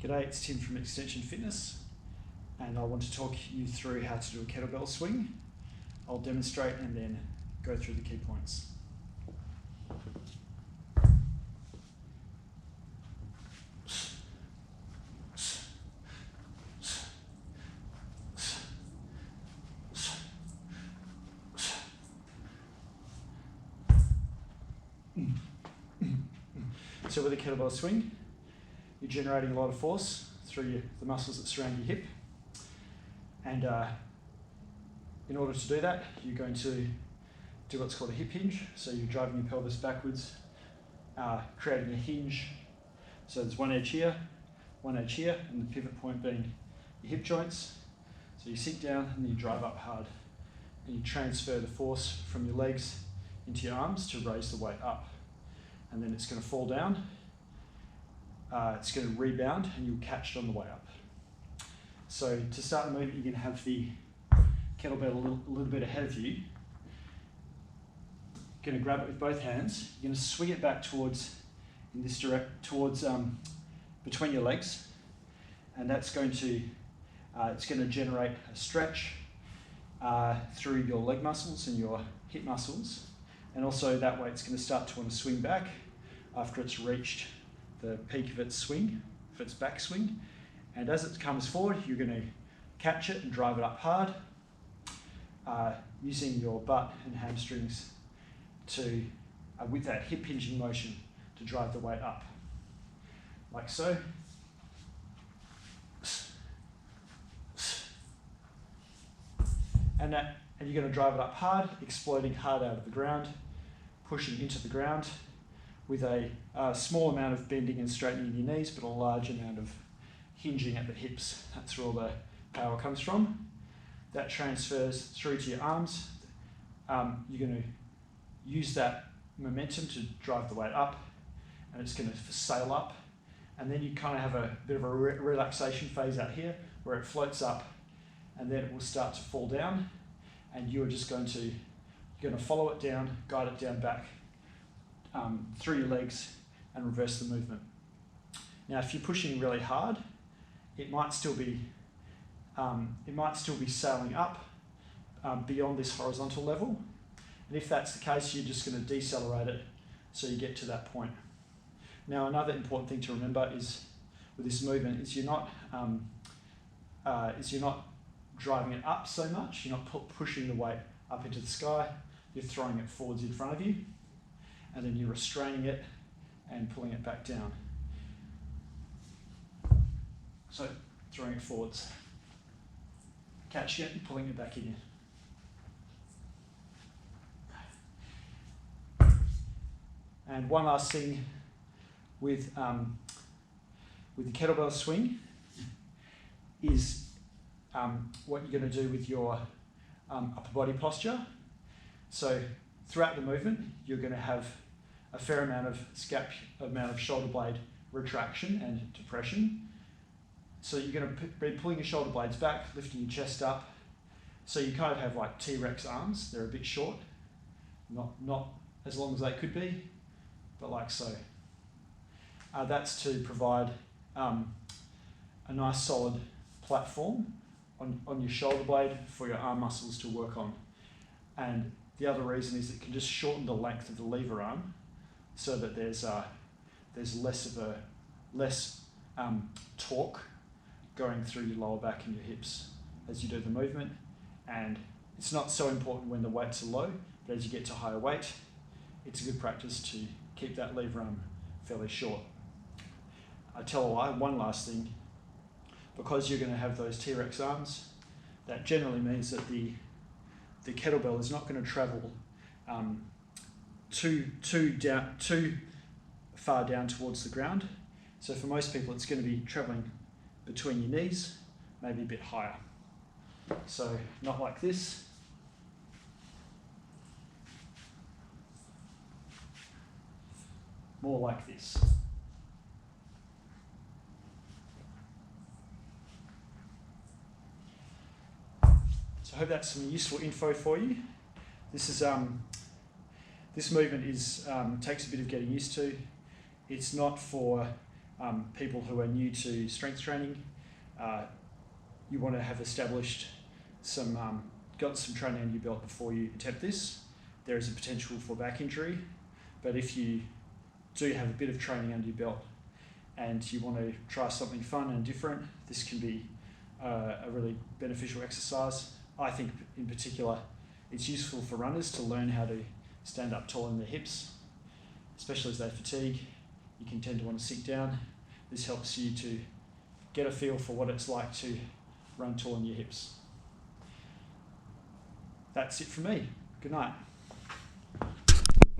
G'day, it's Tim from Extension Fitness, and I want to talk you through how to do a kettlebell swing. I'll demonstrate and then go through the key points. So with a kettlebell swing, you're generating a lot of force through the muscles that surround your hip. And in order to do that, you're going to do what's called a hip hinge. So you're driving your pelvis backwards, creating a hinge. So there's one edge here, and the pivot point being your hip joints. So you sink down and then you drive up hard. And you transfer the force from your legs into your arms to raise the weight up. And then it's going to fall down. It's going to rebound and you'll catch it on the way up. So to start the movement, you're going to have the kettlebell a little bit ahead of you. You're going to grab it with both hands. You're going to swing it back towards between your legs, and that's going to it's going to generate a stretch through your leg muscles and your hip muscles, and also that way it's going to start to want to swing back after it's reached the peak of its swing, of its back swing. And as it comes forward, you're going to catch it and drive it up hard, using your butt and hamstrings to, with that hip hinging motion, to drive the weight up, like so. And you're going to drive it up hard, exploding hard out of the ground, pushing into the ground, with a small amount of bending and straightening in your knees, but a large amount of hinging at the hips. That's where all the power comes from. That transfers through to your arms. You're going to use that momentum to drive the weight up, and it's going to sail up. And then you kind of have a bit of a relaxation phase out here, where it floats up, and then it will start to fall down. And you're going to follow it down, guide it down back, through your legs, and reverse the movement. Now, if you're pushing really hard, it might still be sailing up beyond this horizontal level. And if that's the case, you're just going to decelerate it so you get to that point. Now, another important thing to remember is with this movement is you're not driving it up so much. You're not pushing the weight up into the sky. You're throwing it forwards in front of you, and then you're restraining it and pulling it back down. So throwing it forwards, catching it and pulling it back in. And one last thing with the kettlebell swing is what you're going to do with your upper body posture. So throughout the movement, you're going to have a fair amount of shoulder blade retraction and depression. So you're going to be pulling your shoulder blades back, lifting your chest up. So you kind of have like T-Rex arms. They're a bit short, not as long as they could be, but like so. That's to provide a nice solid platform on your shoulder blade for your arm muscles to work on. And the other reason is it can just shorten the length of the lever arm, so that there's less torque going through your lower back and your hips as you do the movement. And it's not so important when the weights are low, but as you get to higher weight, it's a good practice to keep that lever arm fairly short. I tell a lie, one last thing, because you're going to have those T-Rex arms, that generally means that the kettlebell is not going to travel too far down towards the ground. So for most people, it's going to be traveling between your knees, maybe a bit higher. So not like this. More like this. So I hope that's some useful info for you. This movement takes a bit of getting used to. It's not for people who are new to strength training, you want to have established got some training under your belt before you attempt this. There is a potential for back injury, but if you do have a bit of training under your belt and you want to try something fun and different, this can be a really beneficial exercise. I think in particular it's useful for runners to learn how to stand up tall in their hips, especially as they fatigue. You can tend to want to sink down. This helps you to get a feel for what it's like to run tall in your hips. That's it from me. Good night.